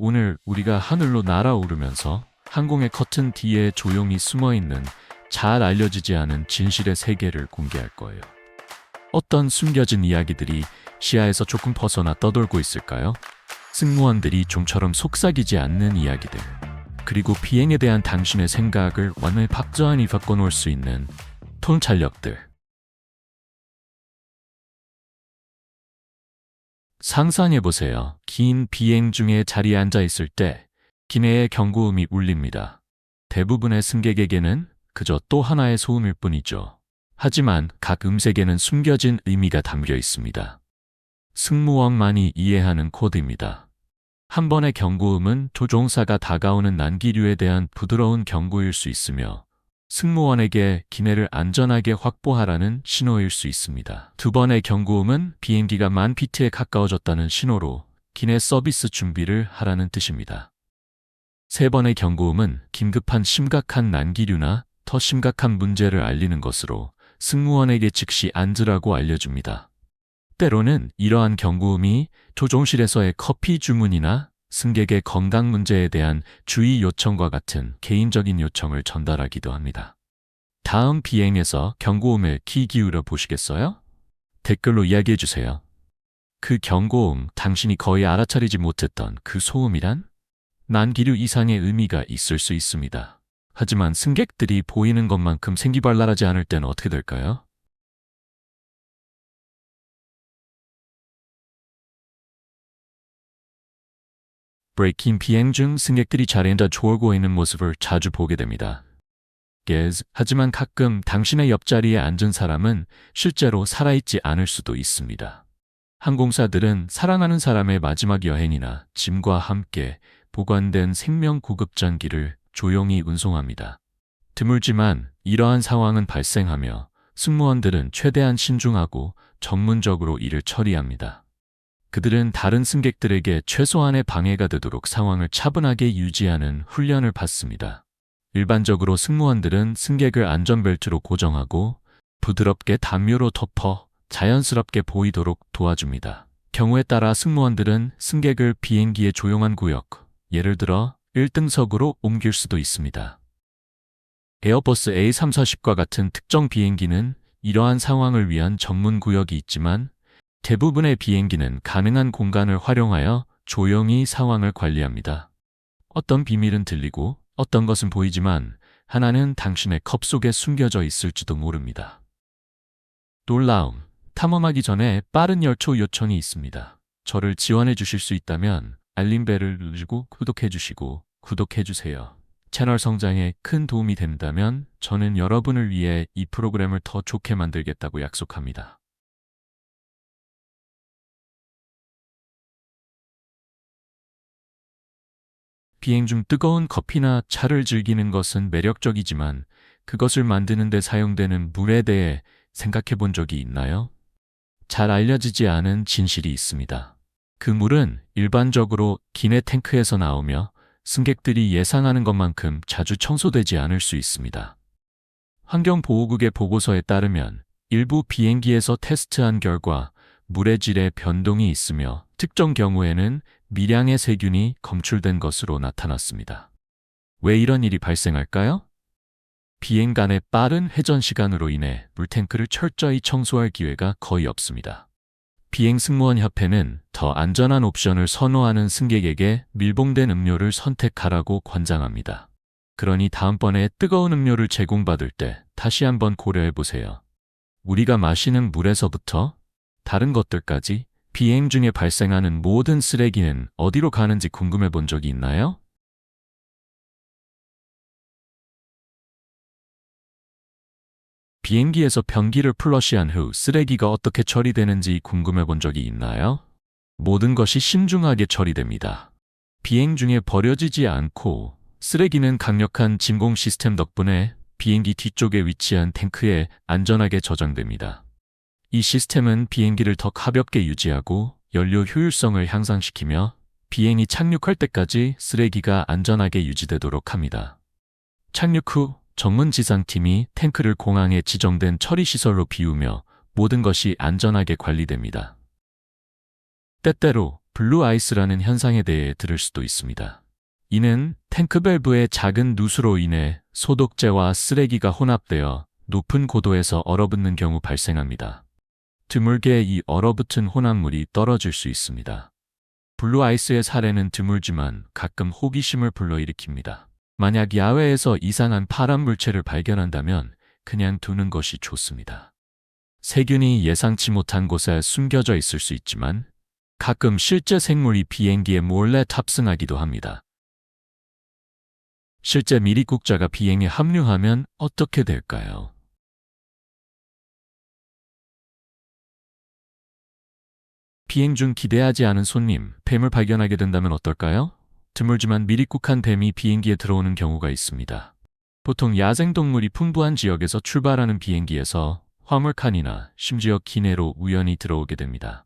오늘 우리가 하늘로 날아오르면서 항공의 커튼 뒤에 조용히 숨어있는 잘 알려지지 않은 진실의 세계를 공개할 거예요. 어떤 숨겨진 이야기들이 시야에서 조금 벗어나 떠돌고 있을까요? 승무원들이 좀처럼 속삭이지 않는 이야기들, 그리고 비행에 대한 당신의 생각을 완전히 박저하니 바꿔놓을 수 있는 통찰력들. 상상해보세요. 긴 비행 중에 자리에 앉아있을 때 기내의 경고음이 울립니다. 대부분의 승객에게는 그저 또 하나의 소음일 뿐이죠. 하지만 각 음색에는 숨겨진 의미가 담겨 있습니다. 승무원만이 이해하는 코드입니다. 한 번의 경고음은 조종사가 다가오는 난기류에 대한 부드러운 경고일 수 있으며, 승무원에게 기내를 안전하게 확보하라는 신호일 수 있습니다. 두 번의 경고음은 비행기가 만 피트에 가까워졌다는 신호로 기내 서비스 준비를 하라는 뜻입니다. 세 번의 경고음은 긴급한 심각한 난기류나 더 심각한 문제를 알리는 것으로 승무원에게 즉시 앉으라고 알려줍니다. 때로는 이러한 경고음이 조종실에서의 커피 주문이나 승객의 건강 문제에 대한 주의 요청과 같은 개인적인 요청을 전달하기도 합니다. 다음 비행에서 경고음에 귀 기울여 보시겠어요? 댓글로 이야기해주세요. 그 경고음, 당신이 거의 알아차리지 못했던 그 소음이란? 난기류 이상의 의미가 있을 수 있습니다. 하지만 승객들이 보이는 것만큼 생기발랄하지 않을 때는 어떻게 될까요? 브레이킹 비행 중 승객들이 자리에 앉아 졸고 있는 모습을 자주 보게 됩니다. 하지만 가끔 당신의 옆자리에 앉은 사람은 실제로 살아있지 않을 수도 있습니다. 항공사들은 사랑하는 사람의 마지막 여행이나 짐과 함께 보관된 생명 구급장기를 조용히 운송합니다. 드물지만 이러한 상황은 발생하며 승무원들은 최대한 신중하고 전문적으로 일을 처리합니다. 그들은 다른 승객들에게 최소한의 방해가 되도록 상황을 차분하게 유지하는 훈련을 받습니다. 일반적으로 승무원들은 승객을 안전벨트로 고정하고 부드럽게 담요로 덮어 자연스럽게 보이도록 도와줍니다. 경우에 따라 승무원들은 승객을 비행기의 조용한 구역, 예를 들어 1등석으로 옮길 수도 있습니다. 에어버스 A340과 같은 특정 비행기는 이러한 상황을 위한 전문 구역이 있지만, 대부분의 비행기는 가능한 공간을 활용하여 조용히 상황을 관리합니다. 어떤 비밀은 들리고 어떤 것은 보이지만 하나는 당신의 컵 속에 숨겨져 있을지도 모릅니다. 놀라움, 탐험하기 전에 빠른 열초 요청이 있습니다. 저를 지원해 주실 수 있다면 알림벨을 누르시고 구독해 주시고 구독해 주세요. 채널 성장에 큰 도움이 된다면 저는 여러분을 위해 이 프로그램을 더 좋게 만들겠다고 약속합니다. 비행 중 뜨거운 커피나 차를 즐기는 것은 매력적이지만 그것을 만드는 데 사용되는 물에 대해 생각해 본 적이 있나요? 잘 알려지지 않은 진실이 있습니다. 그 물은 일반적으로 기내 탱크에서 나오며 승객들이 예상하는 것만큼 자주 청소되지 않을 수 있습니다. 환경보호국의 보고서에 따르면 일부 비행기에서 테스트한 결과 물의 질에 변동이 있으며 특정 경우에는 미량의 세균이 검출된 것으로 나타났습니다. 왜 이런 일이 발생할까요? 비행 간의 빠른 회전 시간으로 인해 물탱크를 철저히 청소할 기회가 거의 없습니다. 비행승무원협회는 더 안전한 옵션을 선호하는 승객에게 밀봉된 음료를 선택하라고 권장합니다. 그러니 다음번에 뜨거운 음료를 제공받을 때 다시 한번 고려해보세요. 우리가 마시는 물에서부터 다른 것들까지 비행 중에 발생하는 모든 쓰레기는 어디로 가는지 궁금해 본 적이 있나요? 비행기에서 변기를 플러시한 후 쓰레기가 어떻게 처리되는지 궁금해 본 적이 있나요? 모든 것이 신중하게 처리됩니다. 비행 중에 버려지지 않고 쓰레기는 강력한 진공 시스템 덕분에 비행기 뒤쪽에 위치한 탱크에 안전하게 저장됩니다. 이 시스템은 비행기를 더 가볍게 유지하고 연료 효율성을 향상시키며 비행이 착륙할 때까지 쓰레기가 안전하게 유지되도록 합니다. 착륙 후 전문 지상팀이 탱크를 공항에 지정된 처리시설로 비우며 모든 것이 안전하게 관리됩니다. 때때로 블루 아이스라는 현상에 대해 들을 수도 있습니다. 이는 탱크 밸브의 작은 누수로 인해 소독제와 쓰레기가 혼합되어 높은 고도에서 얼어붙는 경우 발생합니다. 드물게 이 얼어붙은 혼합물이 떨어질 수 있습니다. 블루 아이스의 사례는 드물지만 가끔 호기심을 불러일으킵니다. 만약 야외에서 이상한 파란 물체를 발견한다면 그냥 두는 것이 좋습니다. 세균이 예상치 못한 곳에 숨겨져 있을 수 있지만 가끔 실제 생물이 비행기에 몰래 탑승하기도 합니다. 실제 미리국자가 비행에 합류하면 어떻게 될까요? 비행 중 기대하지 않은 손님, 뱀을 발견하게 된다면 어떨까요? 드물지만 미립국한 뱀이 비행기에 들어오는 경우가 있습니다. 보통 야생동물이 풍부한 지역에서 출발하는 비행기에서 화물칸이나 심지어 기내로 우연히 들어오게 됩니다.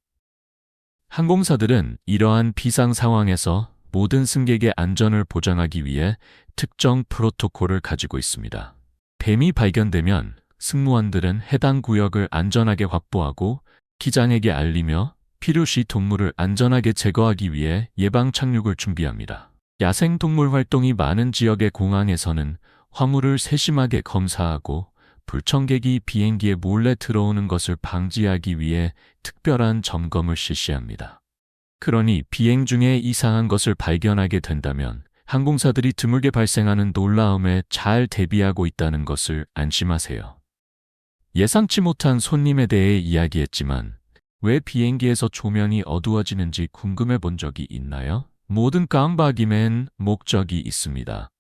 항공사들은 이러한 비상 상황에서 모든 승객의 안전을 보장하기 위해 특정 프로토콜을 가지고 있습니다. 뱀이 발견되면 승무원들은 해당 구역을 안전하게 확보하고 기장에게 알리며 필요시 동물을 안전하게 제거하기 위해 예방 착륙을 준비합니다. 야생동물 활동이 많은 지역의 공항에서는 화물을 세심하게 검사하고 불청객이 비행기에 몰래 들어오는 것을 방지하기 위해 특별한 점검을 실시합니다. 그러니 비행 중에 이상한 것을 발견하게 된다면 항공사들이 드물게 발생하는 놀라움에 잘 대비하고 있다는 것을 안심하세요. 예상치 못한 손님에 대해 이야기했지만 왜 비행기에서 조명이 어두워지는지 궁금해 본 적이 있나요? 모든 깜박임엔 목적이 있습니다.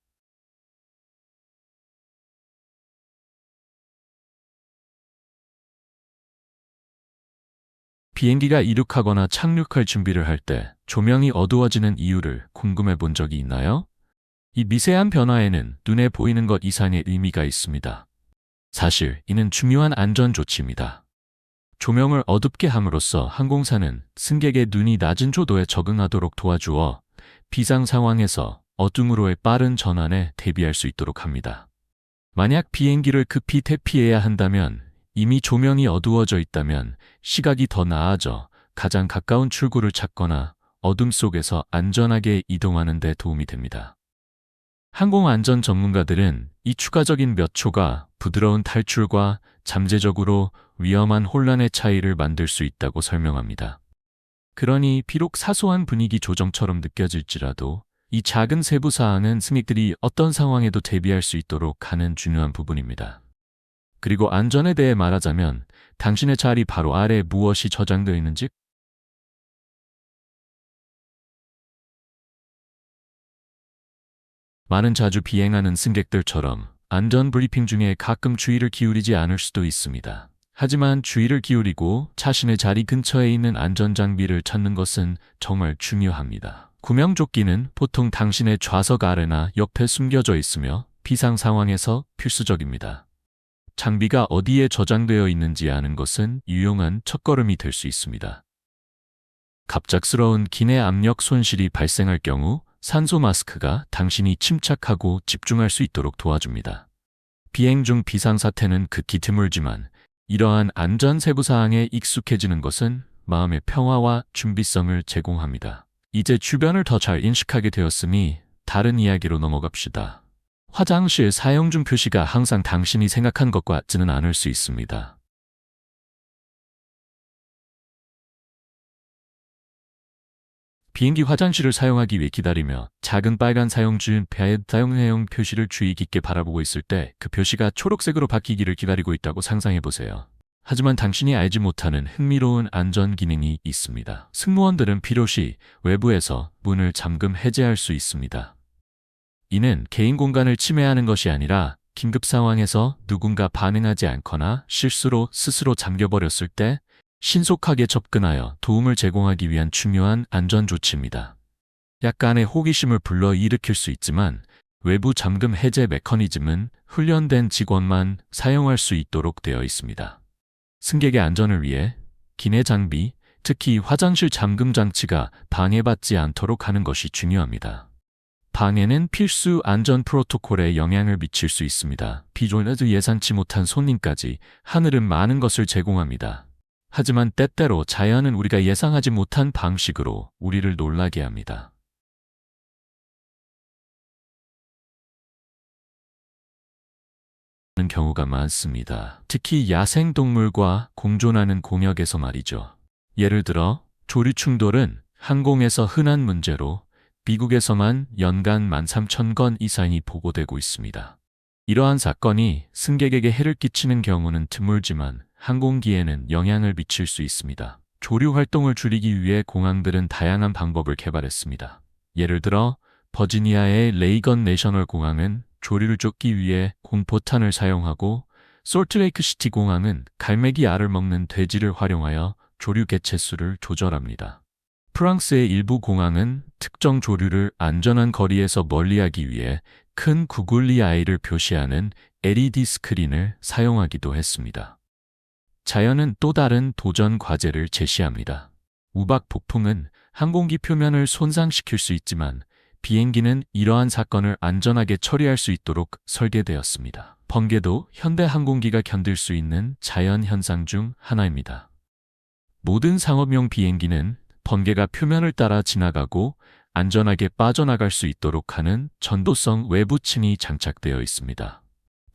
비행기가 이륙하거나 착륙할 준비를 할 때 조명이 어두워지는 이유를 궁금해 본 적이 있나요? 이 미세한 변화에는 눈에 보이는 것 이상의 의미가 있습니다. 사실 이는 중요한 안전 조치입니다. 조명을 어둡게 함으로써 항공사는 승객의 눈이 낮은 조도에 적응하도록 도와주어 비상 상황에서 어둠으로의 빠른 전환에 대비할 수 있도록 합니다. 만약 비행기를 급히 대피해야 한다면 이미 조명이 어두워져 있다면 시각이 더 나아져 가장 가까운 출구를 찾거나 어둠 속에서 안전하게 이동하는 데 도움이 됩니다. 항공안전 전문가들은 이 추가적인 몇 초가 부드러운 탈출과 잠재적으로 위험한 혼란의 차이를 만들 수 있다고 설명합니다. 그러니 비록 사소한 분위기 조정처럼 느껴질지라도 이 작은 세부 사항은 승객들이 어떤 상황에도 대비할 수 있도록 하는 중요한 부분입니다. 그리고 안전에 대해 말하자면 당신의 자리 바로 아래에 무엇이 저장되어 있는지 많은 자주 비행하는 승객들처럼 안전 브리핑 중에 가끔 주의를 기울이지 않을 수도 있습니다. 하지만 주의를 기울이고 자신의 자리 근처에 있는 안전장비를 찾는 것은 정말 중요합니다. 구명조끼는 보통 당신의 좌석 아래나 옆에 숨겨져 있으며 비상 상황에서 필수적입니다. 장비가 어디에 저장되어 있는지 아는 것은 유용한 첫걸음이 될 수 있습니다. 갑작스러운 기내 압력 손실이 발생할 경우 산소 마스크가 당신이 침착하고 집중할 수 있도록 도와줍니다. 비행 중 비상사태는 극히 드물지만 이러한 안전 세부사항에 익숙해지는 것은 마음의 평화와 준비성을 제공합니다. 이제 주변을 더 잘 인식하게 되었으니 다른 이야기로 넘어갑시다. 화장실 사용 중 표시가 항상 당신이 생각한 것과 같지는 않을 수 있습니다. 비행기 화장실을 사용하기 위해 기다리며 작은 빨간 사용 중 배의 사용해용 표시를 주의 깊게 바라보고 있을 때 그 표시가 초록색으로 바뀌기를 기다리고 있다고 상상해 보세요. 하지만 당신이 알지 못하는 흥미로운 안전 기능이 있습니다. 승무원들은 필요시 외부에서 문을 잠금 해제할 수 있습니다. 이는 개인 공간을 침해하는 것이 아니라 긴급 상황에서 누군가 반응하지 않거나 실수로 스스로 잠겨버렸을 때 신속하게 접근하여 도움을 제공하기 위한 중요한 안전 조치입니다. 약간의 호기심을 불러일으킬 수 있지만 외부 잠금 해제 메커니즘은 훈련된 직원만 사용할 수 있도록 되어 있습니다. 승객의 안전을 위해 기내 장비, 특히 화장실 잠금 장치가 방해받지 않도록 하는 것이 중요합니다. 방해는 필수 안전 프로토콜에 영향을 미칠 수 있습니다. 비존에도 예상치 못한 손님까지 하늘은 많은 것을 제공합니다. 하지만 때때로 자연은 우리가 예상하지 못한 방식으로 우리를 놀라게 합니다. 는 경우가 많습니다. 특히 야생동물과 공존하는 공역에서 말이죠. 예를 들어 조류 충돌은 항공에서 흔한 문제로 미국에서만 연간 13,000건 이상이 보고되고 있습니다. 이러한 사건이 승객에게 해를 끼치는 경우는 드물지만 항공기에는 영향을 미칠 수 있습니다. 조류 활동을 줄이기 위해 공항들은 다양한 방법을 개발했습니다. 예를 들어 버지니아의 레이건 내셔널 공항은 조류를 쫓기 위해 공포탄을 사용하고 솔트레이크 시티 공항은 갈매기 알을 먹는 돼지를 활용하여 조류 개체수를 조절합니다. 프랑스의 일부 공항은 특정 조류를 안전한 거리에서 멀리하기 위해 큰 구글리 아이를 표시하는 LED 스크린을 사용하기도 했습니다. 자연은 또 다른 도전 과제를 제시합니다. 우박 폭풍은 항공기 표면을 손상시킬 수 있지만 비행기는 이러한 사건을 안전하게 처리할 수 있도록 설계되었습니다. 번개도 현대 항공기가 견딜 수 있는 자연 현상 중 하나입니다. 모든 상업용 비행기는 번개가 표면을 따라 지나가고 안전하게 빠져나갈 수 있도록 하는 전도성 외부층이 장착되어 있습니다.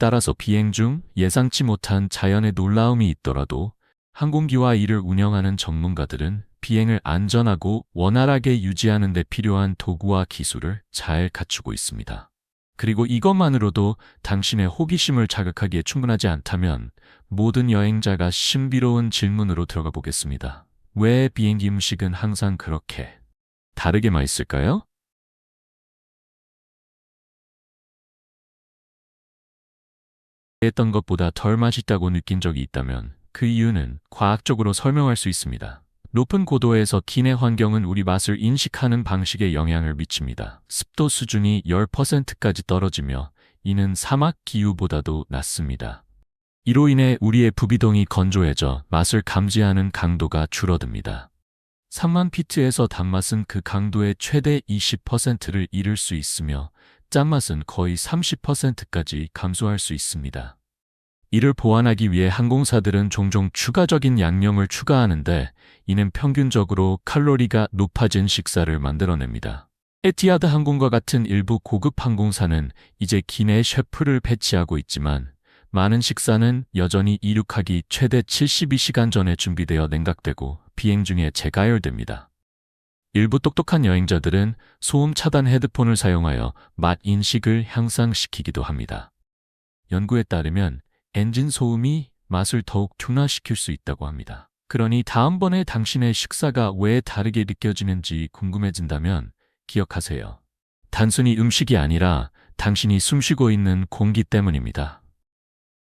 따라서 비행 중 예상치 못한 자연의 놀라움이 있더라도 항공기와 이를 운영하는 전문가들은 비행을 안전하고 원활하게 유지하는 데 필요한 도구와 기술을 잘 갖추고 있습니다. 그리고 이것만으로도 당신의 호기심을 자극하기에 충분하지 않다면 모든 여행자가 신비로운 질문으로 들어가 보겠습니다. 왜 비행기 음식은 항상 그렇게 다르게 맛있을까요? 했던 것보다 덜 맛있다고 느낀 적이 있다면 그 이유는 과학적으로 설명할 수 있습니다. 높은 고도에서 기내 환경은 우리 맛을 인식하는 방식에 영향을 미칩니다. 습도 수준이 10%까지 떨어지며 이는 사막 기후보다도 낮습니다. 이로 인해 우리의 부비동이 건조해져 맛을 감지하는 강도가 줄어듭니다. 3만 피트에서 단맛은 그 강도의 최대 20%를 이룰 수 있으며 짠맛은 거의 30%까지 감소할 수 있습니다. 이를 보완하기 위해 항공사들은 종종 추가적인 양념을 추가하는데 이는 평균적으로 칼로리가 높아진 식사를 만들어냅니다. 에티하드 항공과 같은 일부 고급 항공사는 이제 기내 셰프를 배치하고 있지만 많은 식사는 여전히 이륙하기 최대 72시간 전에 준비되어 냉각되고 비행 중에 재가열됩니다. 일부 똑똑한 여행자들은 소음 차단 헤드폰을 사용하여 맛 인식을 향상시키기도 합니다. 연구에 따르면 엔진 소음이 맛을 더욱 둔화시킬 수 있다고 합니다. 그러니 다음번에 당신의 식사가 왜 다르게 느껴지는지 궁금해진다면 기억하세요. 단순히 음식이 아니라 당신이 숨쉬고 있는 공기 때문입니다.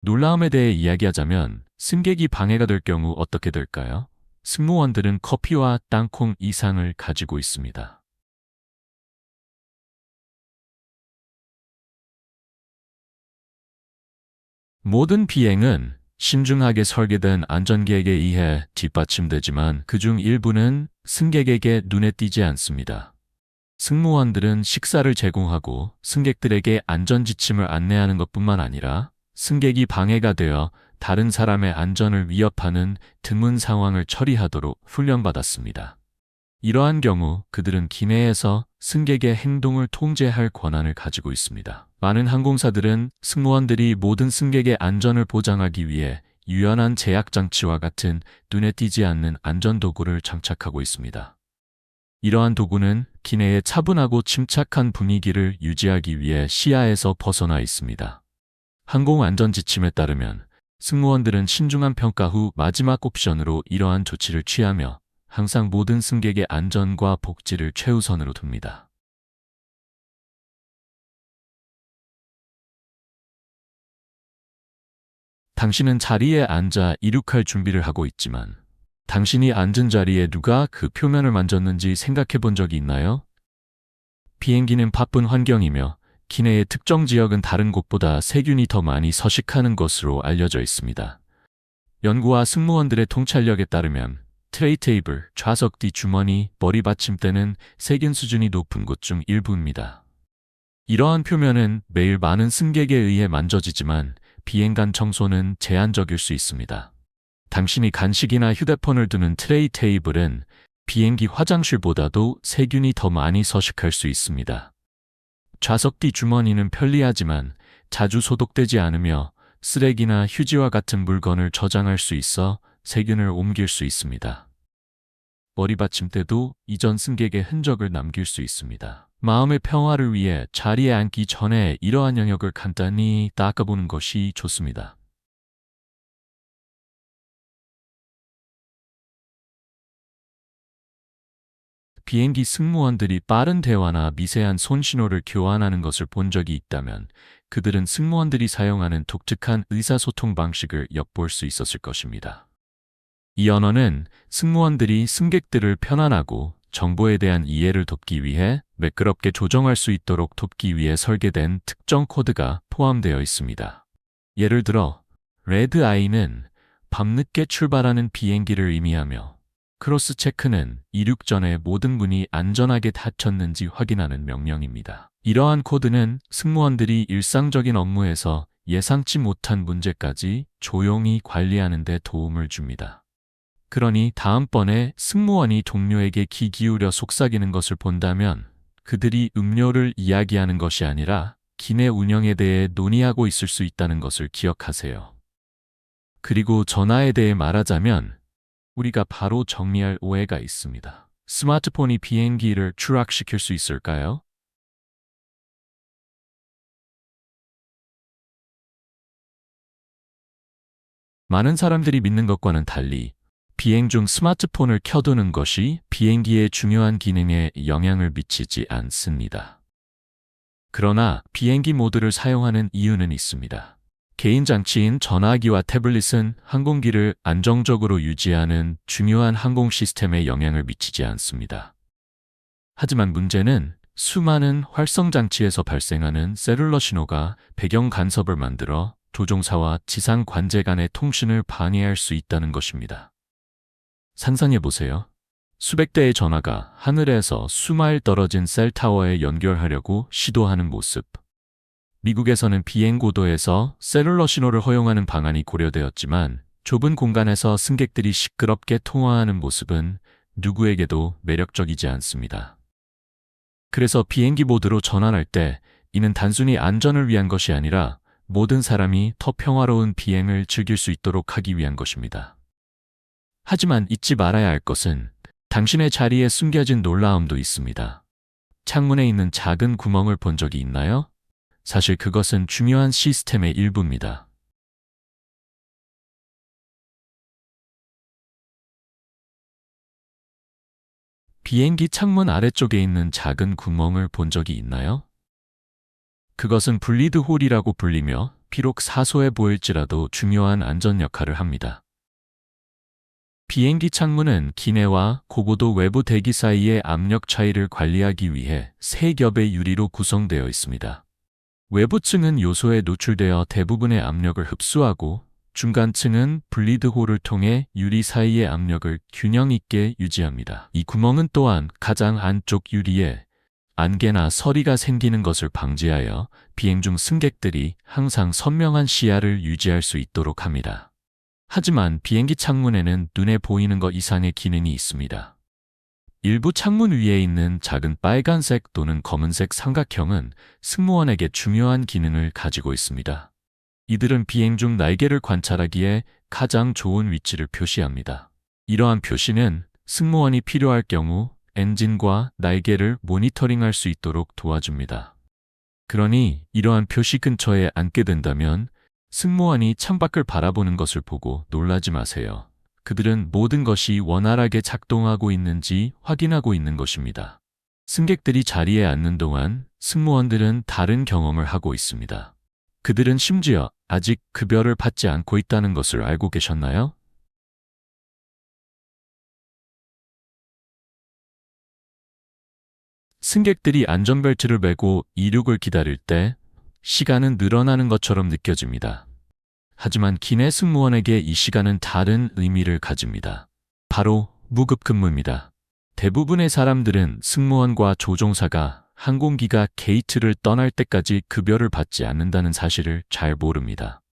놀라움에 대해 이야기하자면 승객이 방해가 될 경우 어떻게 될까요? 승무원들은 커피와 땅콩 이상을 가지고 있습니다. 모든 비행은 신중하게 설계된 안전계획에 의해 뒷받침되지만 그중 일부는 승객에게 눈에 띄지 않습니다. 승무원들은 식사를 제공하고 승객들에게 안전지침을 안내하는 것뿐만 아니라 승객이 방해가 되어 다른 사람의 안전을 위협하는 드문 상황을 처리하도록 훈련받았습니다. 이러한 경우 그들은 기내에서 승객의 행동을 통제할 권한을 가지고 있습니다. 많은 항공사들은 승무원들이 모든 승객의 안전을 보장하기 위해 유연한 제약장치와 같은 눈에 띄지 않는 안전도구를 장착하고 있습니다. 이러한 도구는 기내의 차분하고 침착한 분위기를 유지하기 위해 시야에서 벗어나 있습니다. 항공안전지침에 따르면 승무원들은 신중한 평가 후 마지막 옵션으로 이러한 조치를 취하며 항상 모든 승객의 안전과 복지를 최우선으로 둡니다. 당신은 자리에 앉아 이륙할 준비를 하고 있지만 당신이 앉은 자리에 누가 그 표면을 만졌는지 생각해 본 적이 있나요? 비행기는 바쁜 환경이며 기내의 특정 지역은 다른 곳보다 세균이 더 많이 서식하는 것으로 알려져 있습니다. 연구와 승무원들의 통찰력에 따르면 트레이 테이블, 좌석 뒤 주머니, 머리 받침대는 세균 수준이 높은 곳 중 일부입니다. 이러한 표면은 매일 많은 승객에 의해 만져지지만 비행 간 청소는 제한적일 수 있습니다. 당신이 간식이나 휴대폰을 두는 트레이 테이블은 비행기 화장실보다도 세균이 더 많이 서식할 수 있습니다. 좌석 뒤 주머니는 편리하지만 자주 소독되지 않으며 쓰레기나 휴지와 같은 물건을 저장할 수 있어 세균을 옮길 수 있습니다. 머리 받침대도 이전 승객의 흔적을 남길 수 있습니다. 마음의 평화를 위해 자리에 앉기 전에 이러한 영역을 간단히 닦아보는 것이 좋습니다. 비행기 승무원들이 빠른 대화나 미세한 손신호를 교환하는 것을 본 적이 있다면 그들은 승무원들이 사용하는 독특한 의사소통 방식을 엿볼 수 있었을 것입니다. 이 언어는 승무원들이 승객들을 편안하고 정보에 대한 이해를 돕기 위해 매끄럽게 조정할 수 있도록 돕기 위해 설계된 특정 코드가 포함되어 있습니다. 예를 들어, 레드 아이는 밤늦게 출발하는 비행기를 의미하며 크로스 체크는 이륙 전에 모든 문이 안전하게 닫혔는지 확인하는 명령입니다. 이러한 코드는 승무원들이 일상적인 업무에서 예상치 못한 문제까지 조용히 관리하는 데 도움을 줍니다. 그러니 다음번에 승무원이 동료에게 귀 기울여 속삭이는 것을 본다면 그들이 음료를 이야기하는 것이 아니라 기내 운영에 대해 논의하고 있을 수 있다는 것을 기억하세요. 그리고 전화에 대해 말하자면 우리가 바로 정리할 오해가 있습니다. 스마트폰이 비행기를 추락시킬 수 있을까요? 많은 사람들이 믿는 것과는 달리 비행 중 스마트폰을 켜두는 것이 비행기의 중요한 기능에 영향을 미치지 않습니다. 그러나 비행기 모드를 사용하는 이유는 있습니다. 개인 장치인 전화기와 태블릿은 항공기를 안정적으로 유지하는 중요한 항공 시스템에 영향을 미치지 않습니다. 하지만 문제는 수많은 활성 장치에서 발생하는 셀룰러 신호가 배경 간섭을 만들어 조종사와 지상 관제 간의 통신을 방해할 수 있다는 것입니다. 상상해 보세요. 수백 대의 전화가 하늘에서 수마일 떨어진 셀타워에 연결하려고 시도하는 모습. 미국에서는 비행 고도에서 셀룰러 신호를 허용하는 방안이 고려되었지만 좁은 공간에서 승객들이 시끄럽게 통화하는 모습은 누구에게도 매력적이지 않습니다. 그래서 비행기 모드로 전환할 때 이는 단순히 안전을 위한 것이 아니라 모든 사람이 더 평화로운 비행을 즐길 수 있도록 하기 위한 것입니다. 하지만 잊지 말아야 할 것은 당신의 자리에 숨겨진 놀라움도 있습니다. 창문에 있는 작은 구멍을 본 적이 있나요? 사실 그것은 중요한 시스템의 일부입니다. 비행기 창문 아래쪽에 있는 작은 구멍을 본 적이 있나요? 그것은 블리드 홀이라고 불리며 비록 사소해 보일지라도 중요한 안전 역할을 합니다. 비행기 창문은 기내와 고고도 외부 대기 사이의 압력 차이를 관리하기 위해 세 겹의 유리로 구성되어 있습니다. 외부층은 요소에 노출되어 대부분의 압력을 흡수하고 중간층은 블리드 홀을 통해 유리 사이의 압력을 균형 있게 유지합니다. 이 구멍은 또한 가장 안쪽 유리에 안개나 서리가 생기는 것을 방지하여 비행 중 승객들이 항상 선명한 시야를 유지할 수 있도록 합니다. 하지만 비행기 창문에는 눈에 보이는 것 이상의 기능이 있습니다. 일부 창문 위에 있는 작은 빨간색 또는 검은색 삼각형은 승무원에게 중요한 기능을 가지고 있습니다. 이들은 비행 중 날개를 관찰하기에 가장 좋은 위치를 표시합니다. 이러한 표시는 승무원이 필요할 경우 엔진과 날개를 모니터링할 수 있도록 도와줍니다. 그러니 이러한 표시 근처에 앉게 된다면 승무원이 창밖을 바라보는 것을 보고 놀라지 마세요. 그들은 모든 것이 원활하게 작동하고 있는지 확인하고 있는 것입니다. 승객들이 자리에 앉는 동안 승무원들은 다른 경험을 하고 있습니다. 그들은 심지어 아직 급여를 받지 않고 있다는 것을 알고 계셨나요? 승객들이 안전벨트를 매고 이륙을 기다릴 때 시간은 늘어나는 것처럼 느껴집니다. 하지만 기내 승무원에게 이 시간은 다른 의미를 가집니다. 바로 무급 근무입니다. 대부분의 사람들은 승무원과 조종사가 항공기가 게이트를 떠날 때까지 급여를 받지 않는다는 사실을 잘 모릅니다.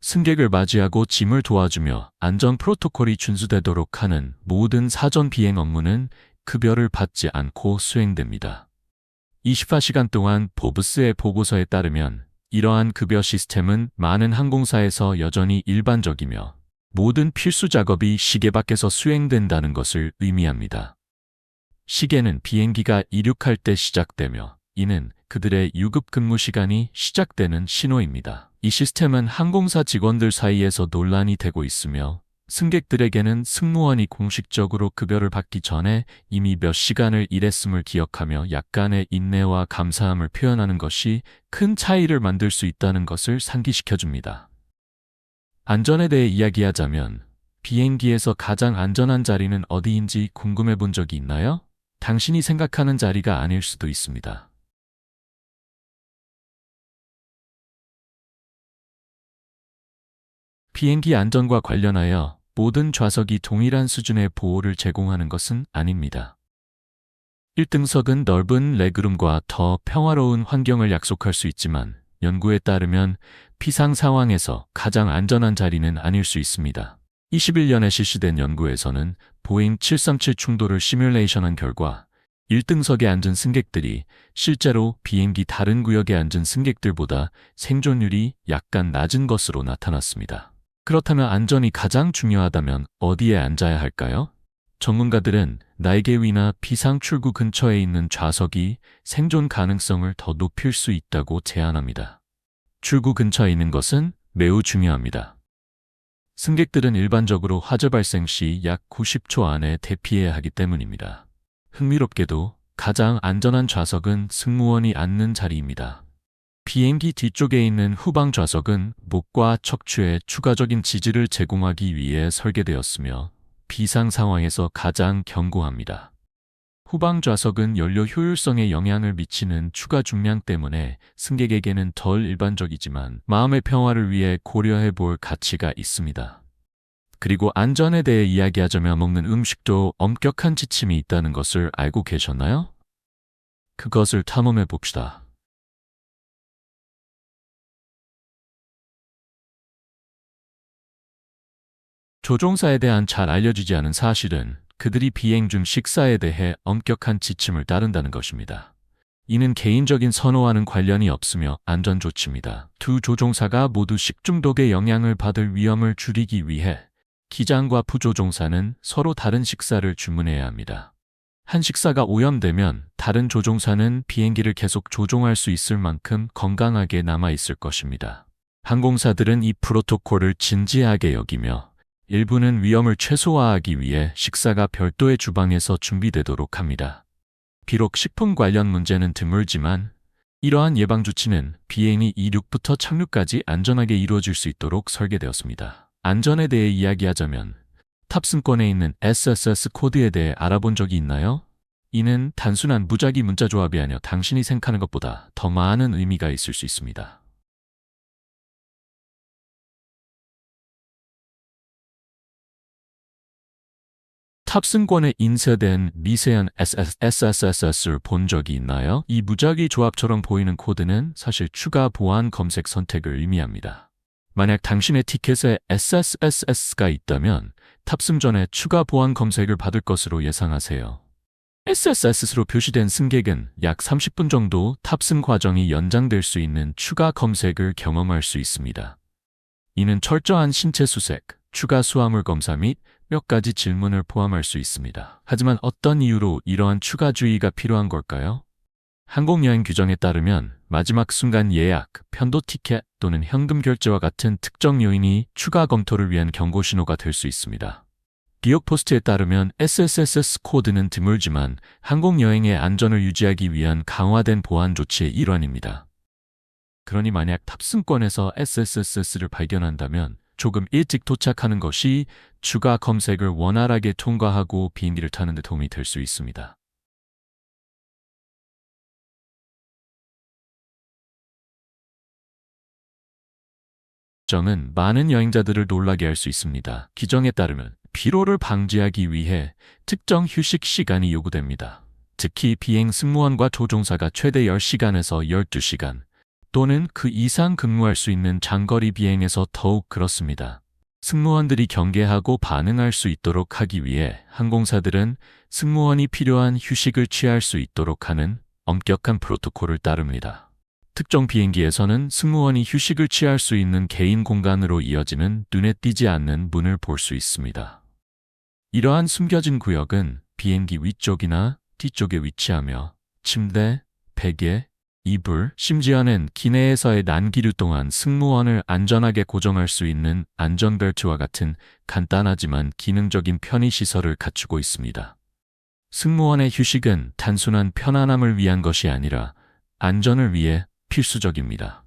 승객을 맞이하고 짐을 도와주며 안전 프로토콜이 준수되도록 하는 모든 사전 비행 업무는 급여를 받지 않고 수행됩니다. 24시간 동안 포브스의 보고서에 따르면 이러한 급여 시스템은 많은 항공사에서 여전히 일반적이며 모든 필수 작업이 시계 밖에서 수행된다는 것을 의미합니다. 시계는 비행기가 이륙할 때 시작되며 이는 그들의 유급 근무 시간이 시작되는 신호입니다. 이 시스템은 항공사 직원들 사이에서 논란이 되고 있으며 승객들에게는 승무원이 공식적으로 급여를 받기 전에 이미 몇 시간을 일했음을 기억하며 약간의 인내와 감사함을 표현하는 것이 큰 차이를 만들 수 있다는 것을 상기시켜줍니다. 안전에 대해 이야기하자면 비행기에서 가장 안전한 자리는 어디인지 궁금해 본 적이 있나요? 당신이 생각하는 자리가 아닐 수도 있습니다. 비행기 안전과 관련하여 모든 좌석이 동일한 수준의 보호를 제공하는 것은 아닙니다. 1등석은 넓은 레그룸과 더 평화로운 환경을 약속할 수 있지만 연구에 따르면 비상 상황에서 가장 안전한 자리는 아닐 수 있습니다. 21년에 실시된 연구에서는 보잉 737 충돌을 시뮬레이션한 결과 1등석에 앉은 승객들이 실제로 비행기 다른 구역에 앉은 승객들보다 생존율이 약간 낮은 것으로 나타났습니다. 그렇다면 안전이 가장 중요하다면 어디에 앉아야 할까요? 전문가들은 날개 위나 비상 출구 근처에 있는 좌석이 생존 가능성을 더 높일 수 있다고 제안합니다. 출구 근처에 있는 것은 매우 중요합니다. 승객들은 일반적으로 화재 발생 시 약 90초 안에 대피해야 하기 때문입니다. 흥미롭게도 가장 안전한 좌석은 승무원이 앉는 자리입니다. 비행기 뒤쪽에 있는 후방 좌석은 목과 척추에 추가적인 지지를 제공하기 위해 설계되었으며 비상 상황에서 가장 견고합니다. 후방 좌석은 연료 효율성에 영향을 미치는 추가 중량 때문에 승객에게는 덜 일반적이지만 마음의 평화를 위해 고려해 볼 가치가 있습니다. 그리고 안전에 대해 이야기하자며 먹는 음식도 엄격한 지침이 있다는 것을 알고 계셨나요? 그것을 탐험해 봅시다. 조종사에 대한 잘 알려지지 않은 사실은 그들이 비행 중 식사에 대해 엄격한 지침을 따른다는 것입니다. 이는 개인적인 선호와는 관련이 없으며 안전 조치입니다. 두 조종사가 모두 식중독의 영향을 받을 위험을 줄이기 위해 기장과 부조종사는 서로 다른 식사를 주문해야 합니다. 한 식사가 오염되면 다른 조종사는 비행기를 계속 조종할 수 있을 만큼 건강하게 남아 있을 것입니다. 항공사들은 이 프로토콜을 진지하게 여기며 일부는 위험을 최소화하기 위해 식사가 별도의 주방에서 준비되도록 합니다. 비록 식품 관련 문제는 드물지만 이러한 예방조치는 비행이 이륙부터 착륙까지 안전하게 이루어질 수 있도록 설계되었습니다. 안전에 대해 이야기하자면 탑승권에 있는 SSS 코드에 대해 알아본 적이 있나요? 이는 단순한 무작위 문자 조합이 아니라 당신이 생각하는 것보다 더 많은 의미가 있을 수 있습니다. 탑승권에 인쇄된 미세한 SSS를 본 적이 있나요? 이 무작위 조합처럼 보이는 코드는 사실 추가 보안 검색 선택을 의미합니다. 만약 당신의 티켓에 SSS가 있다면 탑승 전에 추가 보안 검색을 받을 것으로 예상하세요. SSS로 표시된 승객은 약 30분 정도 탑승 과정이 연장될 수 있는 추가 검색을 경험할 수 있습니다. 이는 철저한 신체 수색, 추가 수화물 검사 및 몇 가지 질문을 포함할 수 있습니다. 하지만 어떤 이유로 이러한 추가 주의가 필요한 걸까요? 항공여행 규정에 따르면 마지막 순간 예약, 편도 티켓 또는 현금 결제와 같은 특정 요인이 추가 검토를 위한 경고 신호가 될 수 있습니다. 뉴욕포스트에 따르면 SSS 코드는 드물지만 항공여행의 안전을 유지하기 위한 강화된 보안 조치의 일환입니다. 그러니 만약 탑승권에서 SSS를 발견한다면 조금 일찍 도착하는 것이 추가 검색을 원활하게 통과하고 비행기를 타는 데 도움이 될 수 있습니다. 정은 많은 여행자들을 놀라게 할 수 있습니다. 규정에 따르면 피로를 방지하기 위해 특정 휴식 시간이 요구됩니다. 특히 비행 승무원과 조종사가 최대 10시간에서 12시간, 또는 그 이상 근무할 수 있는 장거리 비행에서 더욱 그렇습니다. 승무원들이 경계하고 반응할 수 있도록 하기 위해 항공사들은 승무원이 필요한 휴식을 취할 수 있도록 하는 엄격한 프로토콜을 따릅니다. 특정 비행기에서는 승무원이 휴식을 취할 수 있는 개인 공간으로 이어지는 눈에 띄지 않는 문을 볼 수 있습니다. 이러한 숨겨진 구역은 비행기 위쪽이나 뒤쪽에 위치하며 침대, 베개, 이불, 심지어는 기내에서의 난기류 동안 승무원을 안전하게 고정할 수 있는 안전벨트와 같은 간단하지만 기능적인 편의시설을 갖추고 있습니다. 승무원의 휴식은 단순한 편안함을 위한 것이 아니라 안전을 위해 필수적입니다.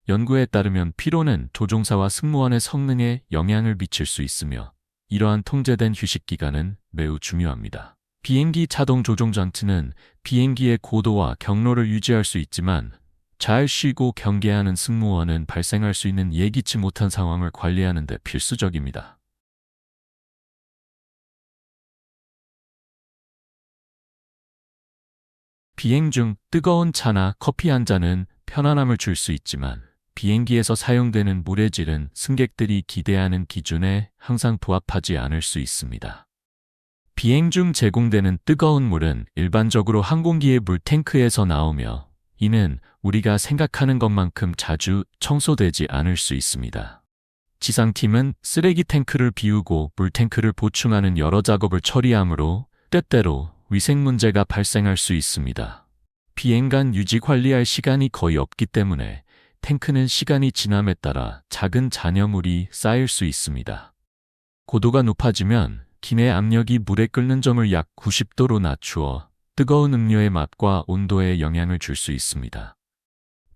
연구에 따르면 피로는 조종사와 승무원의 성능에 영향을 미칠 수 있으며 이러한 통제된 휴식 기간은 매우 중요합니다. 비행기 자동 조종 장치는 비행기의 고도와 경로를 유지할 수 있지만 잘 쉬고 경계하는 승무원은 발생할 수 있는 예기치 못한 상황을 관리하는 데 필수적입니다. 비행 중 뜨거운 차나 커피 한 잔은 편안함을 줄 수 있지만 비행기에서 사용되는 물의 질은 승객들이 기대하는 기준에 항상 부합하지 않을 수 있습니다. 비행 중 제공되는 뜨거운 물은 일반적으로 항공기의 물탱크에서 나오며 이는 우리가 생각하는 것만큼 자주 청소되지 않을 수 있습니다. 지상팀은 쓰레기 탱크를 비우고 물탱크를 보충하는 여러 작업을 처리하므로 때때로 위생 문제가 발생할 수 있습니다. 비행간 유지 관리할 시간이 거의 없기 때문에 탱크는 시간이 지남에 따라 작은 잔여물이 쌓일 수 있습니다. 고도가 높아지면 기내 압력이 물에 끓는 점을 약 90도로 낮추어 뜨거운 음료의 맛과 온도에 영향을 줄 수 있습니다.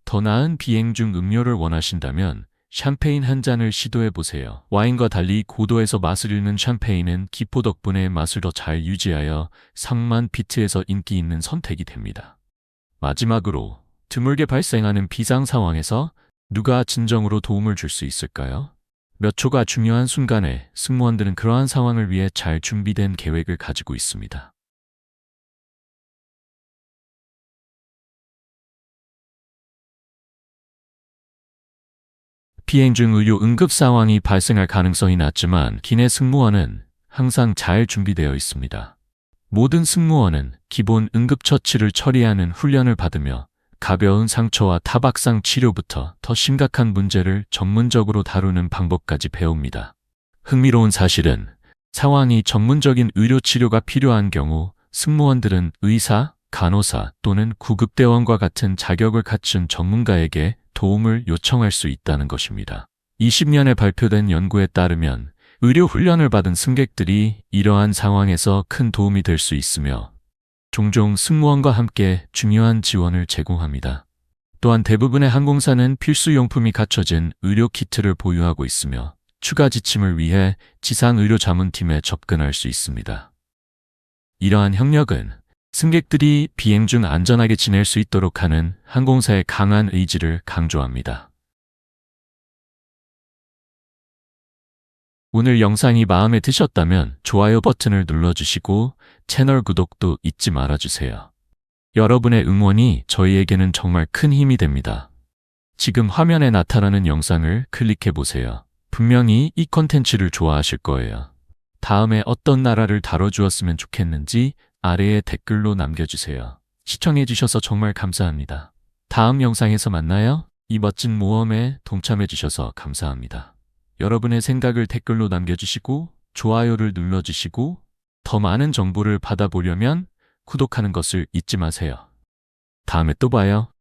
더 나은 비행 중 음료를 원하신다면 샴페인 한 잔을 시도해 보세요. 와인과 달리 고도에서 맛을 잃는 샴페인은 기포 덕분에 맛을 더 잘 유지하여 3만 피트에서 인기 있는 선택이 됩니다. 마지막으로 드물게 발생하는 비상 상황에서 누가 진정으로 도움을 줄 수 있을까요? 몇 초가 중요한 순간에 승무원들은 그러한 상황을 위해 잘 준비된 계획을 가지고 있습니다. 비행 중 의료 응급 상황이 발생할 가능성이 낮지만 기내 승무원은 항상 잘 준비되어 있습니다. 모든 승무원은 기본 응급처치를 처리하는 훈련을 받으며 가벼운 상처와 타박상 치료부터 더 심각한 문제를 전문적으로 다루는 방법까지 배웁니다. 흥미로운 사실은 상황이 전문적인 의료 치료가 필요한 경우 승무원들은 의사, 간호사 또는 구급대원과 같은 자격을 갖춘 전문가에게 도움을 요청할 수 있다는 것입니다. 20년에 발표된 연구에 따르면 의료 훈련을 받은 승객들이 이러한 상황에서 큰 도움이 될 수 있으며 종종 승무원과 함께 중요한 지원을 제공합니다. 또한 대부분의 항공사는 필수 용품이 갖춰진 의료 키트를 보유하고 있으며 추가 지침을 위해 지상의료자문팀에 접근할 수 있습니다. 이러한 협력은 승객들이 비행 중 안전하게 지낼 수 있도록 하는 항공사의 강한 의지를 강조합니다. 오늘 영상이 마음에 드셨다면 좋아요 버튼을 눌러주시고 채널 구독도 잊지 말아주세요. 여러분의 응원이 저희에게는 정말 큰 힘이 됩니다. 지금 화면에 나타나는 영상을 클릭해보세요. 분명히 이 콘텐츠를 좋아하실 거예요. 다음에 어떤 나라를 다뤄주었으면 좋겠는지 아래에 댓글로 남겨주세요. 시청해주셔서 정말 감사합니다. 다음 영상에서 만나요. 이 멋진 모험에 동참해주셔서 감사합니다. 여러분의 생각을 댓글로 남겨주시고 좋아요를 눌러주시고 더 많은 정보를 받아보려면 구독하는 것을 잊지 마세요. 다음에 또 봐요.